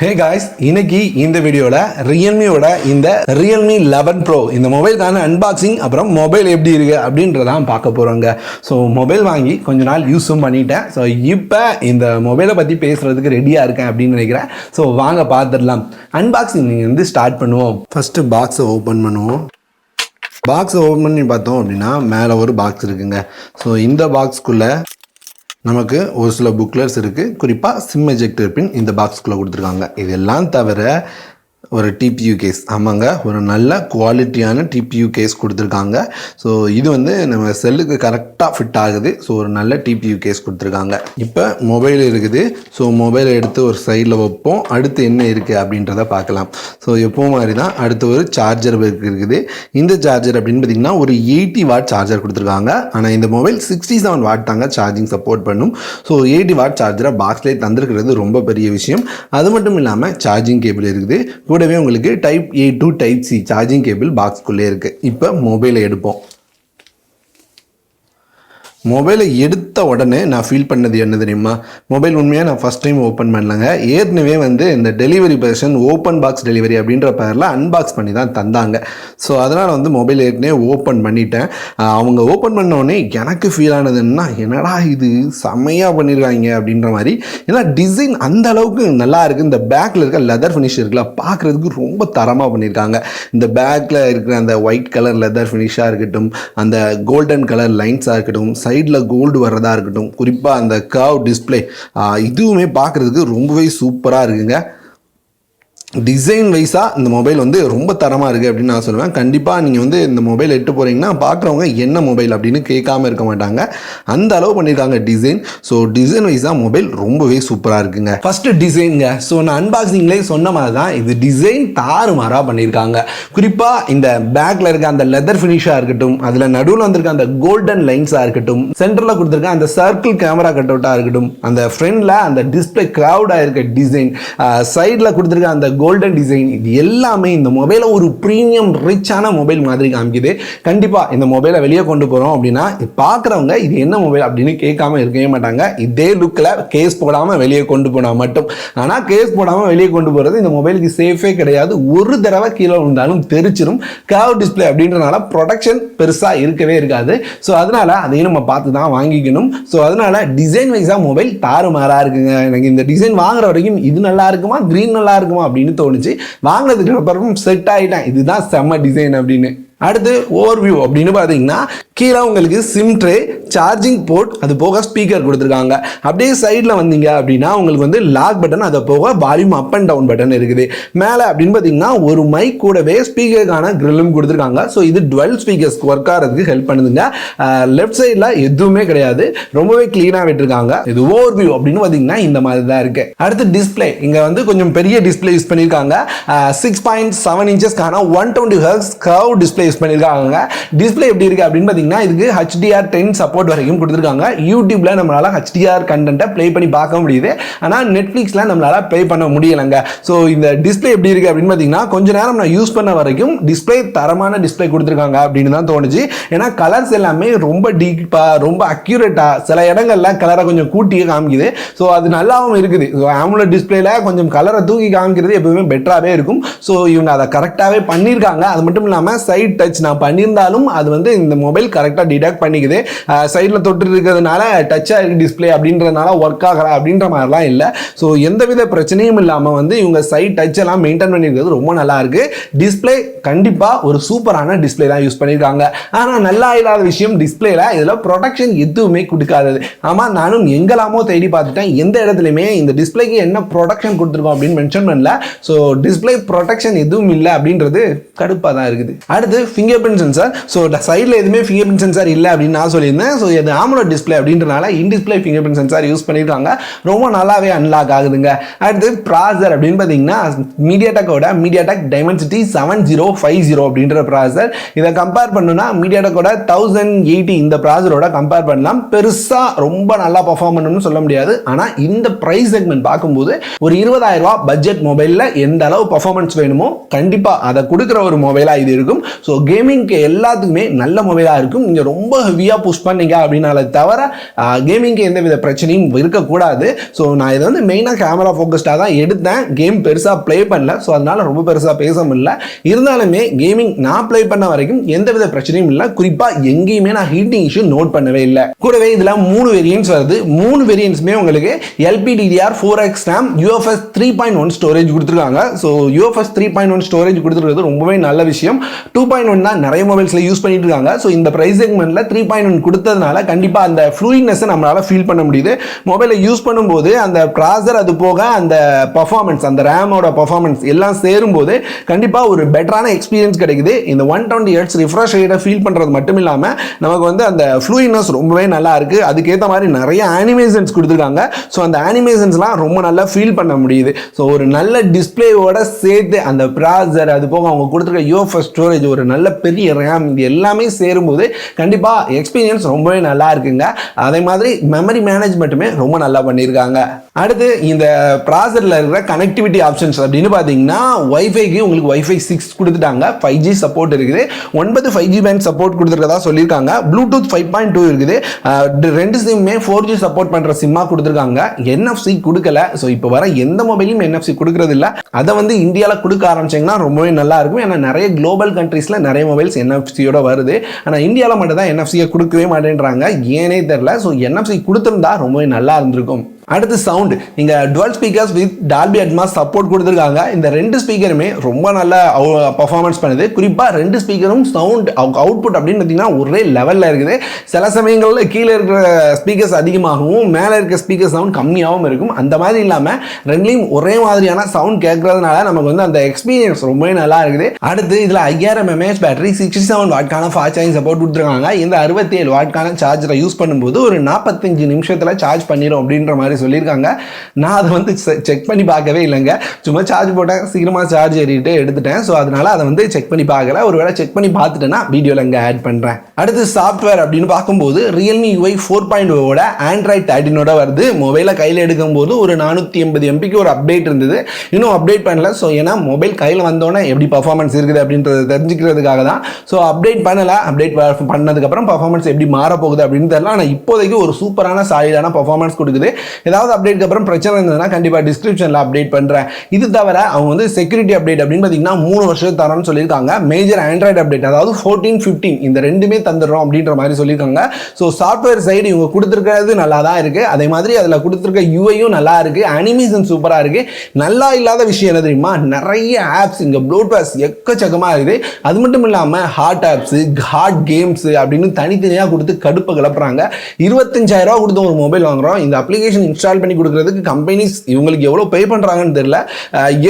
Hey guys, இன்னைக்கு இந்த வீடியோல Realme-ஓட இந்த Realme 11 Pro இந்த மொபைலுக்கான அன்பாக்சிங் அப்புறம் மொபைல் எப்படி இருக்கு அப்படின்றதான் பார்க்க போறோங்க. ஸோ மொபைல் வாங்கி கொஞ்ச நாள் யூஸும் பண்ணிட்டேன். ஸோ இப்போ இந்த மொபைலை பற்றி பேசுறதுக்கு ரெடியாக இருக்கேன் அப்படின்னு நினைக்கிறேன். ஸோ வாங்க பார்த்துடலாம். அன்பாக்சிங் வந்து ஸ்டார்ட் பண்ணுவோம். ஃபர்ஸ்ட் பாக்ஸை ஓப்பன் பண்ணுவோம். பாக்ஸை ஓப்பன் பண்ணி பார்த்தோம் அப்படின்னா மேலே ஒரு பாக்ஸ் இருக்குங்க. ஸோ இந்த பாக்ஸ்க்குள்ளே நமக்கு ஒரு சில புக்லெட்ஸ் இருக்குது. குறிப்பாக சிம் எஜெக்டர் பின் இந்த பாக்ஸ்குள்ளே கொடுத்துருக்காங்க. இதெல்லாம் தவிர ஒரு டிபியூ கேஸ், ஆமாங்க, ஒரு நல்ல குவாலிட்டியான டிபியூ கேஸ் கொடுத்துருக்காங்க. ஸோ இது வந்து நம்ம செல்லுக்கு கரெக்டாக ஃபிட் ஆகுது. ஸோ ஒரு நல்ல டிபியூ கேஸ் கொடுத்துருக்காங்க. இப்போ மொபைல் இருக்குது. ஸோ மொபைலை எடுத்து ஒரு சைடில் வைப்போம். அடுத்து என்ன இருக்குது அப்படின்றத பார்க்கலாம். ஸோ எப்போவும் மாதிரி தான் அடுத்து ஒரு சார்ஜர் இருக்குது. இந்த சார்ஜர் அப்படின்னு பார்த்திங்கன்னா ஒரு 80 வாட் சார்ஜர் கொடுத்துருக்காங்க. ஆனால் இந்த மொபைல் 67 வாட் தாங்க சார்ஜிங் சப்போர்ட் பண்ணும். ஸோ 80 வாட் சார்ஜரை பாக்ஸ்லேயே தந்துருக்கிறது ரொம்ப பெரிய விஷயம். அது மட்டும் இல்லாமல் சார்ஜிங் கேபிள் இருக்குது. கூடவே உங்களுக்கு type A to type C charging cable பாக்ஸ்க்குள்ளே இருக்குது. இப்போ மொபைலை எடுப்போம். மொபைலை எடுத்த உடனே நான் ஃபீல் பண்ணது என்ன தெரியுமா? மொபைல் உண்மையாக நான் ஃபஸ்ட் டைம் ஓப்பன் பண்ணலங்க. ஏற்கனவே வந்து இந்த delivery person open box delivery அப்படின்ற பேரில் அன்பாக்ஸ் பண்ணி தான் தந்தாங்க. ஸோ அதனால் வந்து மொபைல் ஏற்கனவே ஓப்பன் பண்ணிட்டேன். அவங்க ஓப்பன் பண்ணோடனே எனக்கு ஃபீல் ஆனதுன்னா, என்னடா இது செம்மையாக பண்ணியிருக்காங்க அப்படின்ற மாதிரி. ஏன்னா டிசைன் அந்த அளவுக்கு நல்லா இருக்குது. இந்த பேக்கில் இருக்க லெதர் ஃபினிஷ் இருக்குல்ல, பார்க்குறதுக்கு ரொம்ப தரமாக பண்ணியிருக்காங்க. இந்த பேக்கில் இருக்கிற அந்த ஒயிட் கலர் லெதர் ஃபினிஷாக இருக்கட்டும், அந்த கோல்டன் கலர் லைன்ஸாக இருக்கட்டும், சைடில் கோல்டு வர்றதா இருக்கட்டும், குறிப்பாக அந்த கர்வ் டிஸ்பிளே, இதுவுமே பார்க்குறதுக்கு ரொம்பவே சூப்பராக இருக்குங்க. டிசைன் வைஸாக இந்த மொபைல் வந்து ரொம்ப தரமாக இருக்குது அப்படின்னு நான் சொல்லுவேன். கண்டிப்பாக நீங்கள் வந்து இந்த மொபைல் எட்டு போகிறீங்கன்னா பார்க்குறவங்க என்ன மொபைல் அப்படின்னு கேட்காம இருக்க மாட்டாங்க. அந்த அளவு பண்ணியிருக்காங்க டிசைன். ஸோ டிசைன் வைஸாக மொபைல் ரொம்பவே சூப்பராக இருக்குங்க. ஃபஸ்ட்டு டிசைனுங்க. ஸோ நான் அன்பாக்சிங்லேயே சொன்ன மாதிரி தான் இது டிசைன் தாறுமாறாக பண்ணியிருக்காங்க. குறிப்பாக இந்த பேக்கில் இருக்க அந்த லெதர் ஃபினிஷாக இருக்கட்டும், அதில் நடுவில் வந்திருக்க அந்த கோல்டன் லைன்ஸாக இருக்கட்டும், சென்டரில் கொடுத்துருக்க அந்த சர்க்கிள் கேமரா கட் அவுட்டாக இருக்கட்டும், அந்த ஃப்ரண்டில் அந்த டிஸ்பிளே க்ரௌடாக இருக்க டிசைன், சைடில் கொடுத்துருக்க அந்த கோல்டன் டிசைன், இது எல்லாமே இந்த மொபைலை ஒரு ப்ரீமியம் ரிச்சான மொபைல் மாதிரி காமிக்குது. கண்டிப்பாக இந்த மொபைலை வெளியே கொண்டு போகிறோம் அப்படின்னா பார்க்குறவங்க இது என்ன மொபைல் அப்படின்னு கேட்காம இருக்கவே மாட்டாங்க. இதே லுக்கில் கேஸ் போடாமல் வெளியே கொண்டு போனால் மட்டும். ஆனால் கேஸ் போடாமல் வெளியே கொண்டு போகிறது இந்த மொபைலுக்கு சேஃபே கிடையாது. ஒரு தடவை கீழே விழுந்தாலும் தெரிச்சிடும். கர்வ் டிஸ்பிளே அப்படின்றனால ப்ரொடக்ஷன் பெருசாக இருக்கவே இருக்காது. ஸோ அதனால அதையும் நம்ம பார்த்து தான் வாங்கிக்கணும். ஸோ அதனால டிசைன் வைஸாக மொபைல் தாறுமாறாக இருக்குங்க. எனக்கு இந்த டிசைன் வாங்குற வரைக்கும் இது நல்லா இருக்குமா, க்ரீன் நல்லா இருக்குமா அப்படின்னு தோணுச்சு. வாங்கினதுக்கு அப்புறம் செட் ஆகிட்டேன், இதுதான் செம்ம டிசைன் அப்படின்னு. அடுத்து ஓவர்வியூ அப்படின்னு பார்த்தீங்கன்னா கீழே உங்களுக்கு சிம் ட்ரே, சார்ஜிங் போர்ட், அது போக ஸ்பீக்கர் கொடுத்துருக்காங்க. அப்படியே சைடில் வந்தீங்க அப்படின்னா உங்களுக்கு வந்து லாக் பட்டன், அதை போக volume up and down button இருக்குது. மேலே அப்படின்னு பார்த்தீங்கன்னா ஒரு மைக் கூடவே ஸ்பீக்கருக்கான கிரில்லும் கொடுத்துருக்காங்க. ஸோ இது 12 ஸ்பீக்கர்ஸ்க்கு ஒர்க் ஆகிறதுக்கு ஹெல்ப் பண்ணுதுங்க. லெஃப்ட் சைடில் எதுவுமே கிடையாது, ரொம்பவே க்ளீனாக விட்டுருக்காங்க. இது ஓவர்வியூ அப்படின்னு பார்த்தீங்கன்னா இந்த மாதிரி தான் இருக்கு. அடுத்து டிஸ்பிளே. இங்கே வந்து கொஞ்சம் பெரிய டிஸ்பிளே யூஸ் பண்ணியிருக்காங்க. 6.7 இன்ச்சஸ்க்கான 120 Hz கர்வ் டிஸ்பிளே பண்ணிருக்காங்க. டிஸ்பிளே எப்படி இருக்கு அப்படின்னு பாத்தீங்கன்னா இதுக்கு HDR10 சப்போர்ட் வரைக்கும் கொடுத்திருக்காங்க. யூடியூப்ல நம்மளால HDR கண்டென்ட்டை ப்ளே பண்ணி பார்க்க முடியுது. ஆனா நெட்ஃபிளிக்ஸ்ல நம்மளால ப்ளே பண்ண முடியலங்க. ஸோ இந்த டிஸ்பிளே எப்படி இருக்கு அப்படின்னு பாத்தீங்கன்னா கொஞ்ச நேரம் நான் யூஸ் பண்ண வரைக்கும் டிஸ்பிளே தரமான டிஸ்பிளே கொடுத்திருக்காங்க அப்படின்னு தான் தோணுச்சு. ஏன்னா கலர்ஸ் எல்லாமே ரொம்ப டீப்பா, ரொம்ப அக்யூரேட்டா, சில இடங்கள்ல கலரை கொஞ்சம் கூட்டியே காமிக்குது. ஸோ அது நல்லாவும் இருக்குது. AMOLED டிஸ்பிளேல கொஞ்சம் கலரை தூக்கி காமிக்கிறது எப்பவுமே பெட்டராகவே இருக்கும். ஸோ இவங்க அதை கரெக்டாகவே பண்ணியிருக்காங்க. அது மட்டும் இல்லாமல் சைட் டச் நான் பண்ணியிருந்தாலும் அது வந்து இந்த மொபைல் கரெக்டாக டிடெக்ட் பண்ணிக்குது. சைடில் தொட்டு இருக்கிறதுனால டச் ஆகிருக்கு டிஸ்பிளே அப்படின்றதுனால ஒர்க் ஆகலை அப்படின்ற மாதிரிலாம் இல்லை. ஸோ எந்தவித பிரச்சனையும் இல்லாமல் வந்து இவங்க சைட் டச் எல்லாம் மெயின்டைன் பண்ணியிருக்கிறது ரொம்ப நல்லா இருக்கு. டிஸ்பிளே கண்டிப்பாக ஒரு சூப்பரான டிஸ்பிளே தான் யூஸ் பண்ணியிருக்காங்க. ஆனால் நல்லா இல்லாத விஷயம் டிஸ்பிளேல இதில் ப்ரொடக்ஷன் எதுவுமே கொடுக்காதது. ஆமாம், நானும் எங்கெல்லாமோ தேடி பார்த்துட்டேன், எந்த இடத்துலையுமே இந்த டிஸ்பிளேக்கு என்ன ப்ரொடக்ஷன் கொடுத்துருக்கோம் அப்படின்னு மென்ஷன் பண்ணல. ஸோ டிஸ்பிளே ப்ரொடக்ஷன் எதுவும் இல்லை அப்படின்றது கடுப்பாக தான் இருக்குது. அடுத்து ஃபிங்கர் பிரிண்ட் சென்சார். ஸோ சைடில் எதுவுமே ஃபிங்கர் பிரிண்ட் சென்சார் இல்லை அப்படின்னு நான் சொல்லியிருந்தேன். ஸோ இது AMOLED டிஸ்பிளே அப்படின்றனால in display finger print sensor use பண்ணியிருக்காங்க. ரொம்ப நல்லாவே அன்லாக் ஆகுதுங்க. அடுத்து ப்ராசர் அப்படின்னு பார்த்தீங்கன்னா மீடியாடெக்கோட மீடியாடெக் டைமென்சிட்டி 7050 அப்படின்ற ப்ராசர். இதை கம்பேர் பண்ணணும்னா மீடியாடெக்கோட 1080 இந்த ப்ராசரோட கம்பேர் பண்ணலாம். பெருசாக ரொம்ப நல்லா பர்ஃபார்ம் பண்ணணும்னு சொல்ல முடியாது. ஆனால் இந்த ப்ரைஸ் செக்மெண்ட் பார்க்கும்போது ஒரு 20,000 ரூபா பட்ஜெட் மொபைலில் எந்த அளவு பர்ஃபார்மன்ஸ் வேணுமோ கண்டிப்பாக அதை கொடுக்குற ஒரு மொபைலாக இது இருக்கும். ஸோ ஸோ கேமிங்க்கு எல்லாத்துக்குமே நல்ல மொபைலாக இருக்கும். நீங்கள் ரொம்ப ஹெவியாக புஷ் பண்ணீங்க அப்படின்னால தவிர கேமிங்க்கு எந்த வித பிரச்சனையும் இருக்கக்கூடாது. ஸோ நான் இதை வந்து மெயினாக கேமரா ஃபோக்கஸ்டாக தான் எடுத்தேன். கேம் பெருசாக ப்ளே பண்ணல, ஸோ அதனால ரொம்ப பெருசாக பேச முடியல. இருந்தாலுமே கேமிங் நான் ப்ளே பண்ண வரைக்கும் எந்த வித பிரச்சனையும் இல்லை. குறிப்பாக எங்கேயுமே நான் ஹீட்டிங் இஷ்யூ நோட் பண்ணவே இல்லை. கூடவே இதில் 3 வேரியன்ட்ஸ் வருது. 3 வேரியன்ட்ஸுமே உங்களுக்கு LPDDR4X RAM UFS 3.1 ஸ்டோரேஜ் கொடுத்துருக்காங்க. ஸோ UFS 3.1 ஸ்டோரேஜ் கொடுத்துருக்கிறது ரொம்பவே நல்ல விஷயம். 2.1 தான் நிறைய மொபைல்ஸில் யூஸ் பண்ணிட்டு இருக்காங்க. ஸோ இந்த ப்ரைஸ் செக்மெண்ட்டில் 3.1 கொடுத்ததுனால கண்டிப்பாக அந்த ஃப்ளூயிட்னஸை நம்மளால் ஃபீல் பண்ண முடியுது. மொபைலை யூஸ் பண்ணும்போது அந்த ப்ராசர் அது போக அந்த பர்ஃபார்மன்ஸ், அந்த ரேமோட பர்ஃபார்மன்ஸ் எல்லாம் சேரும்போது கண்டிப்பாக ஒரு பெட்டரான எக்ஸ்பீரியன்ஸ் கிடைக்குது. இந்த 120 Hz ரிஃப்ரெஷ் ரேட்டை ஃபீல் பண்ணுறது மட்டும் இல்லாமல் நமக்கு வந்து அந்த ஃப்ளூயிட்னஸ் ரொம்பவே நல்லா இருக்குது. அதுக்கேற்ற மாதிரி நிறைய அனிமேஷன்ஸ் கொடுத்துருக்காங்க. ஸோ அந்த அனிமேஷன்ஸ்லாம் ரொம்ப நல்லா ஃபீல் பண்ண முடியுது. ஸோ ஒரு நல்ல டிஸ்பிளேயோட சேர்த்து அந்த ப்ராசர் அது போக அவங்க கொடுத்துருக்க UFS ஸ்டோரேஜ், ஒரு நல்ல பெரிய ரேம், இது எல்லாமே சேரும்போது கண்டிப்பாக எக்ஸ்பீரியன்ஸ் ரொம்பவே நல்லா இருக்குங்க. அதே மாதிரி மெமரி மேனேஜ்மெண்ட்டுமே ரொம்ப நல்லா பண்ணியிருக்காங்க. அடுத்து இந்த ப்ராசரில் இருக்கிற கனெக்டிவிட்டி ஆப்ஷன்ஸ் அப்படின்னு பார்த்தீங்கன்னா வைஃபைக்கு உங்களுக்கு Wi-Fi 6 கொடுத்துட்டாங்க. 5G சப்போர்ட் இருக்குது. 9 5G பேண்ட் சப்போர்ட் கொடுத்துருக்கதா சொல்லியிருக்காங்க. ப்ளூடூத் 5.2 இருக்குது. 2 சிம்மே 4G சப்போர்ட் பண்ணுற சிம்மாக கொடுத்துருக்காங்க. NFC கொடுக்கல. ஸோ இப்போ வர எந்த மொபைலும் NFC கொடுக்கறது இல்லை. அதை வந்து இந்தியாவில் கொடுக்க ஆரம்பிச்சிங்கன்னா ரொம்பவே நல்லா இருக்கும். ஏன்னா நிறைய குளோபல் கண்ட்ரீஸில் நிறைய மொபைல்ஸ் NFC-யோட வருது. ஆனால் இந்தியாவில் மட்டும் தான் NFC-யை கொடுக்கவே மாட்டேன்றாங்க. ஏனே தெரில. ஸோ NFC கொடுத்துருந்தா ரொம்பவே நல்லா இருந்திருக்கும். அடுத்து சவுண்ட், இங்கே dual speakers with Dolby Atmos support கொடுத்துருக்காங்க. இந்த 2 ஸ்பீக்கருமே ரொம்ப நல்ல பர்ஃபார்மன்ஸ் பண்ணுது. குறிப்பாக 2 ஸ்பீக்கரும் சவுண்ட் அவுட்புட் அப்படின்னு பார்த்தீங்கன்னா ஒரே லெவலில் இருக்குது. சில சமயங்களில் கீழே இருக்கிற ஸ்பீக்கர்ஸ் அதிகமாகவும் மேலே இருக்கிற ஸ்பீக்கர் சவுண்ட் கம்மியாகவும் இருக்கும். அந்த மாதிரி இல்லாமல் ரெண்டுலையும் ஒரே மாதிரியான சவுண்ட் கேட்கறதுனால நமக்கு வந்து அந்த எக்ஸ்பீரியன்ஸ் ரொம்பவே நல்லா இருக்குது. அடுத்து இதில் 5000 mAh பேட்டரி, 67 வாட்கான ஃபாஸ்ட் சார்ஜிங் சப்போர்ட் கொடுத்துருக்காங்க. இந்த 67 வாட்கான சார்ஜரை யூஸ் பண்ணும்போது ஒரு 45 நிமிஷத்தில் சார்ஜ் பண்ணிடும் அப்படின்ற மாதிரி சொல்லியிருக்காங்க. நான் அதை வந்து செக் பண்ணி பார்க்கவே இல்லைங்க. சும்மா சார்ஜ் போட்டேன், சீக்கிரமாக சார்ஜ் ஏறிட்டு எடுத்துட்டேன். ஸோ அதனால அதை வந்து செக் பண்ணி பார்க்கல. ஒருவேளை செக் பண்ணி பார்த்துட்டேன்னா வீடியோவில் இங்கே ஆட் பண்ணுறேன். அடுத்து சாஃப்ட்வேர் அப்படின்னு பார்க்கும்போது Realme UI 4.0 ஆண்ட்ராய்ட் 13 வருது. மொபைலை கையில் எடுக்கும்போது ஒரு 480 MBக்கு ஒரு அப்டேட் இருந்தது. இன்னும் அப்டேட் பண்ணல. ஸோ ஏன்னா மொபைல் கையில் வந்தோடனே எப்படி பர்ஃபார்மன்ஸ் இருக்குது அப்படின்றத தெரிஞ்சுக்கிறதுக்காக தான். ஸோ அப்டேட் பண்ணலை. அப்டேட் பண்ணதுக்கப்புறம் பர்ஃபார்மன்ஸ் எப்படி மாறப்போகுது அப்படின்னு தெரியல. ஆனால் இப்போதைக்கு ஒரு சூப்பரான சாலிடான பர்ஃபார்மன்ஸ் கொடுக்குது. ஏதாவது அப்டேட்க்கு அப்புறம் பிரச்சனை இருந்ததுன்னா கண்டிப்பாக டிஸ்கிரிப்ஷனில் அப்டேட் பண்ணுறேன். இது தவிர அவங்க வந்து செக்யூரிட்டி அப்டேட் அப்படின்னு பார்த்தீங்கன்னா 3 வருஷம் தரோன்னு சொல்லியிருக்காங்க. மேஜர் ஆண்ட்ராய்டு அப்டேட், அதாவது 14, 15 இந்த ரெண்டுமே தந்துடுறோம் அப்படின்ற மாதிரி சொல்லியிருக்காங்க. ஸோ சாஃப்ட்வேர் சைடு இவங்க கொடுத்துருக்கிறது நல்லா தான் இருக்குது. அதே மாதிரி அதில் கொடுத்துருக்க யூஐயும் நல்லா இருக்குது. அனிமேஷன் சூப்பராக இருக்குது. நல்லா இல்லாத விஷயம் என்ன தெரியுமா, நிறைய ஆப்ஸ் இங்கே ப்ளூடூத் எக்கச்சக்கமாக இருக்குது. அது மட்டும் இல்லாமல் ஹாட் ஆப்ஸு, ஹாட் கேம்ஸு அப்படின்னு தனித்தனியாக கொடுத்து கடுப்பை கிளப்புறாங்க. 25,000 ரூபா கொடுத்து ஒரு மொபைல் வாங்குறோம். இந்த அப்ளிகேஷன் இன்ஸ்டால் பண்ணி கொடுக்குறதுக்கு கம்பெனிஸ் இவங்களுக்கு எவ்வளோ பே பண்ணுறாங்கன்னு தெரியல.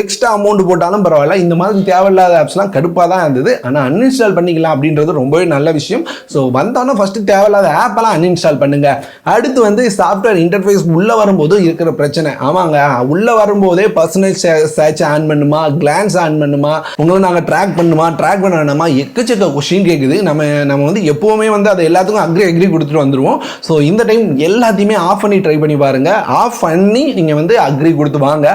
எக்ஸ்ட்ரா அமௌண்ட் போட்டாலும் பரவாயில்ல. இந்த மாதிரி தேவையில்லாத ஆப்ஸ்லாம் கடுப்பாக தான் இருந்தது. ஆனால் அன்இன்ஸ்டால் பண்ணிக்கலாம் அப்படின்றது ரொம்பவே நல்ல விஷயம். ஸோ வந்தாலும் ஃபஸ்ட்டு தேவையில்லாத ஆப்பெல்லாம் அன்இன்ஸ்டால் பண்ணுங்க. அடுத்து வந்து சாஃப்ட்வேர் இன்டர்ஃபேஸ் உள்ளே வரும்போது இருக்கிற பிரச்சனை. ஆமாங்க, உள்ளே வரும்போதே பர்சனல் சர்ச் ஆன் பண்ணுமா, கிளான்ஸ் ஆன் பண்ணுமா, உங்களை நாங்கள் ட்ராக் பண்ணுமா, ட்ராக் பண்ண வேணாமா, எக்கச்சக்க கொஸ்டின் கேட்குது. நம்ம வந்து எப்போவுமே வந்து அதை எல்லாத்துக்கும் அக்ரி கொடுத்துட்டு வந்துடுவோம். ஸோ இந்த டைம் எல்லாத்தையுமே ஆஃப் பண்ணி ட்ரை பண்ணி பாருங்க. ஆஃப் பண்ணி நீங்கள் வந்து அக்ரி கொடுத்து வாங்க.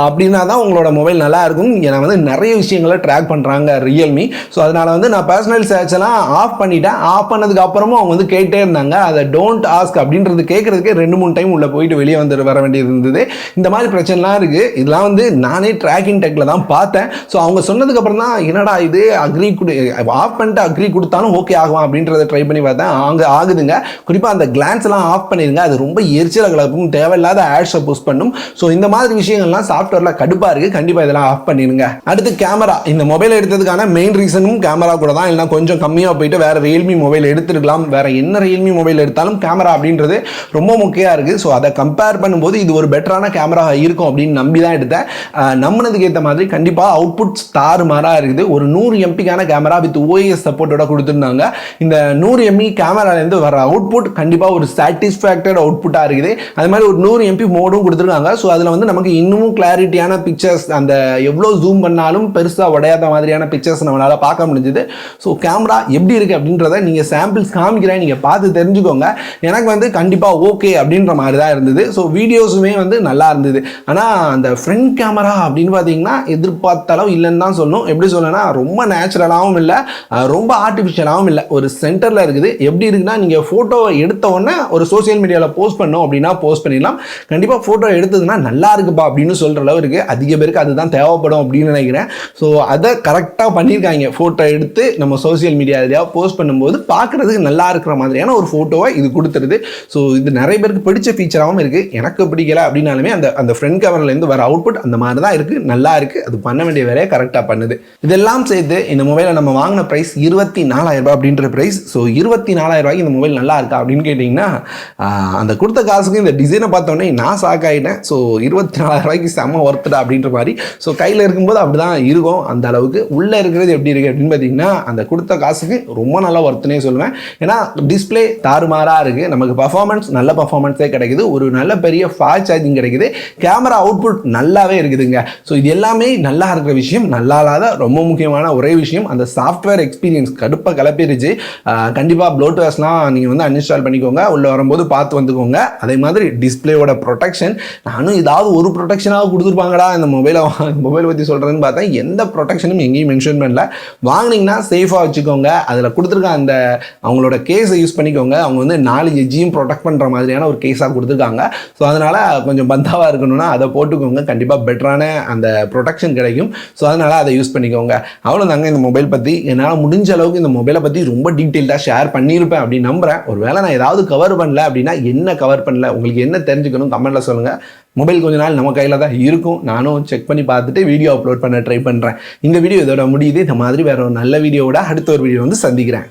அப்படின்னா தான் உங்களோட மொபைல் நல்லா இருக்கும். ஏன்னா வந்து நிறைய விஷயங்களை ட்ராக் பண்ணுறாங்க ரியல்மி. ஸோ அதனால் வந்து நான் பர்சனல் சர்ச் எல்லாம் ஆஃப் பண்ணிட்டேன். ஆஃப் பண்ணதுக்கு அப்புறமும் அவங்க வந்து கேட்டே இருந்தாங்க. அதை டோன்ட் ஆஸ்க் அப்படின்றது கேட்கறதுக்கே 2-3 டைம் உள்ள போயிட்டு வெளியே வர வேண்டியது இருந்தது. இந்த மாதிரி பிரச்சனைலாம் இருக்குது. இதெல்லாம் வந்து நானே ட்ராக்கிங் டெக்கில் தான் பார்த்தேன். ஸோ அவங்க சொன்னதுக்கு அப்புறம் தான் என்னடா இது அக்ரி ஆஃப் பண்ணிட்டு அக்ரி கொடுத்தாலும் ஓகே ஆகும் அப்படின்றத ட்ரை பண்ணி பார்த்தேன். அங்கே ஆகுதுங்க. குறிப்பாக அந்த கிளான்ஸ் எல்லாம் ஆஃப் பண்ணிடுங்க. அது ரொம்ப எரிச்சல கலப்பும், தேவையில்லாத ஆட்ஸை புஷ் பண்ணும். ஸோ இந்த மாதிரி விஷயங்கள்லாம் சாஃப்ட்வேரில் கடுப்பாக இருக்குது. கண்டிப்பாக இதெல்லாம் ஆஃப் பண்ணிடுங்க. அடுத்து கேமரா. இந்த மொபைல் எடுத்ததுக்கான மெயின் ரீசனும் கேமரா கூட தான். இல்லைனா கொஞ்சம் கம்மியாக போயிட்டு வேறு ரியல்மி மொபைல் எடுத்துருக்கலாம். வேறு என்ன ரியல்மி மொபைல் எடுத்தாலும் கேமரா அப்படின்றது ரொம்ப முக்கியம் இருக்குது. ஸோ அதை கம்பேர் பண்ணும்போது இது ஒரு பெட்டரான கேமரா இருக்கும் அப்படின்னு நம்பி தான் எடுத்தேன். நம்பினதுக்கு ஏற்ற மாதிரி கண்டிப்பாக அவுட்புட் தாறுமாறாக இருக்குது. ஒரு 100 MPக்கான கேமரா வித் OIS சப்போர்ட்டோட கொடுத்துருந்தாங்க. இந்த 100 MP கேமராலேருந்து வர அவுட்புட் கண்டிப்பாக ஒரு சாட்டிஸ்ஃபேக்டட் அவுட்புட்டாக இருக்குது. அது மாதிரி ஒரு 100 MP மோடும் கொடுத்துருக்காங்க. ஸோ அதில் வந்து நமக்கு இன்னமும் கிளாரிட்டியான பிக்சர்ஸ், அந்த எவ்வளோ ஜூம் பண்ணாலும் பெருசாக உடையாத மாதிரியான பிக்சர்ஸ் நம்மளால் பார்க்க முடிஞ்சுது. ஸோ கேமரா எப்படி இருக்குது அப்படின்றத நீங்கள் சாம்பிள்ஸ் காமிக்கிறேன், நீங்கள் பார்த்து தெரிஞ்சுக்கோங்க. எனக்கு வந்து கண்டிப்பாக ஓகே அப்படின்ற மாதிரி தான் இருந்தது. ஸோ வீடியோஸுமே வந்து நல்லா இருந்தது. ஆனால் அந்த ஃப்ரண்ட் கேமரா அப்படின்னு பார்த்தீங்கன்னா எதிர்பார்த்த அளவு இல்லைன்னு தான் சொல்லணும். எப்படி சொல்லணும்னா ரொம்ப நேச்சுரலாகவும் இல்லை, ரொம்ப ஆர்டிஃபிஷியலாகவும் இல்லை, ஒரு சென்டரில் இருக்குது. எப்படி இருக்குன்னா நீங்கள் ஃபோட்டோவை எடுத்த உடனே ஒரு சோசியல் மீடியாவில் போஸ்ட் பண்ணோம் அப்படின்னா போஸ்ட் பண்ணிடலாம். கண்டிப்பாக ஃபோட்டோ எடுத்ததுன்னா நல்லா இருக்குப்பா அப்படின்னு சொல்கிற அளவு இருக்குது. அதிக பேருக்கு அதுதான் தேவைப்படும் அப்படின்னு நினைக்கிறேன். ஸோ அதை கரெக்டாக பண்ணியிருக்காங்க. ஃபோட்டோ எடுத்து நம்ம சோசியல் மீடியா எதையாவது போஸ்ட் பண்ணும்போது பார்க்குறதுக்கு நல்லா இருக்கிற மாதிரியான ஒரு ஃபோட்டோவை இது கொடுத்துருது. ஸோ இது நிறைய பேருக்கு பிடிச்ச ஃபீச்சராகவும் இருக்குது. எனக்கு பிடிக்கல அப்படின்னாலுமே அந்த ஃப்ரண்ட் கேமராலேருந்து வர அவுட்புட் அந்த மாதிரி தான் இருக்குது, நல்லா இருக்குது. அது பண்ண வேண்டிய வேலையை கரெக்டாக பண்ணுது. இதெல்லாம் சேர்த்து இந்த மொபைலை நம்ம வாங்கின ப்ரைஸ் 24,000 ரூபாய் அப்படின்ற ப்ரைஸ். ஸோ 24,000 ரூபாய்க்கு இந்த மொபைல் நல்லா இருக்கா அப்படின்னு கேட்டிங்கன்னா அந்த கொடுத்த காசுக்கு இந்த டிசைனை பார்த்தோன்னே நான் ஷாக் ஆகிட்டேன். ஸோ 24,000 ரூபாய்க்கு செம்ம ஒர்த்துடா அப்படின்ற மாதிரி. ஸோ கையில் இருக்கும்போது அப்படி தான் இருக்கும். அந்த அளவுக்கு உள்ளே இருக்கிறது எப்படி இருக்குது அப்படின்னு பார்த்தீங்கன்னா அந்த கொடுத்த காசுக்கு ரொம்ப நல்லா ஒர்த்துனே சொல்லுவேன். ஏன்னா டிஸ்பிளே தாறுமாறாக இருக்குது, நமக்கு பர்ஃபார்மன்ஸ் நல்ல பர்ஃபார்மன்ஸே கிடைக்குது, ஒரு நல்ல பெரிய ஃபாஸ்ட் சார்ஜிங் கிடைக்குது, கேமரா அவுட்புட் நல்லாவே இருக்குதுங்க. ஸோ இது எல்லாமே நல்லா இருக்கிற விஷயம். நல்லா இல்லாத ரொம்ப முக்கியமான ஒரே விஷயம் அந்த சாஃப்ட்வேர் எக்ஸ்பீரியன்ஸ் கடுப்பாக கிளப்பிடுச்சு. கண்டிப்பாக ப்ளூடூத்லாம் நீங்கள் வந்து அன்இன்ஸ்டால் பண்ணிக்கோங்க, உள்ளே வரும்போது பார்த்து வந்துக்கோங்க. அதே மாதிரி டிஸ்பிளேயோட ப்ரொடெக்ஷன், நானும் ஏதாவது ஒரு ப்ரொடெக்ஷனாக கொடுத்துருப்பாங்கடா இந்த மொபைலை பற்றி சொல்கிறேன்னு பார்த்தா எந்த ப்ரொடெக்ஷனும் எங்கேயும் மென்ஷன் பண்ணல. வாங்கினீங்கன்னா சேஃபாக வச்சுக்கோங்க. அதில் கொடுத்துருக்க அந்த அவங்களோட கேஸை யூஸ் பண்ணிக்கோங்க. அவங்க வந்து 4 எஜ்ஜையும் ப்ரொடெக்ட் பண்ணுற மாதிரியான ஒரு கேஸாக கொடுத்துருக்காங்க. ஸோ அதனால் கொஞ்சம் பந்தாவாக இருக்கணும்னா அதை போட்டுக்கோங்க, கண்டிப்பாக பெட்டரான அந்த ப்ரொடெக்ஷன் கிடைக்கும். ஸோ அதனால் அதை யூஸ் பண்ணிக்கோங்க. அவ்வளோதாங்க இந்த மொபைல் பற்றி. என்னால் முடிஞ்ச அளவுக்கு இந்த மொபைலை பற்றி ரொம்ப டீட்டெயில்டாக ஷேர் பண்ணியிருப்பேன் அப்படின்னு நம்புகிறேன். ஒரு வேளை நான் ஏதாவது கவர் பண்ணல அப்படின்னா என்ன கவர் பண்ணல, உங்களுக்கு என்ன தெரிஞ்சுக்கணும் கமெண்ட்டில் சொல்லுங்கள். மொபைல் கொஞ்ச நாள் நம்ம கையில் தான் இருக்கும். நானும் செக் பண்ணி பார்த்துட்டு வீடியோ அப்லோட் பண்ண ட்ரை பண்ணுறேன். இந்த வீடியோ இதோட முடியுது. இந்த மாதிரி வேற ஒரு நல்ல வீடியோவோட அடுத்த ஒரு வீடியோ வந்து சந்திக்கிறேன்.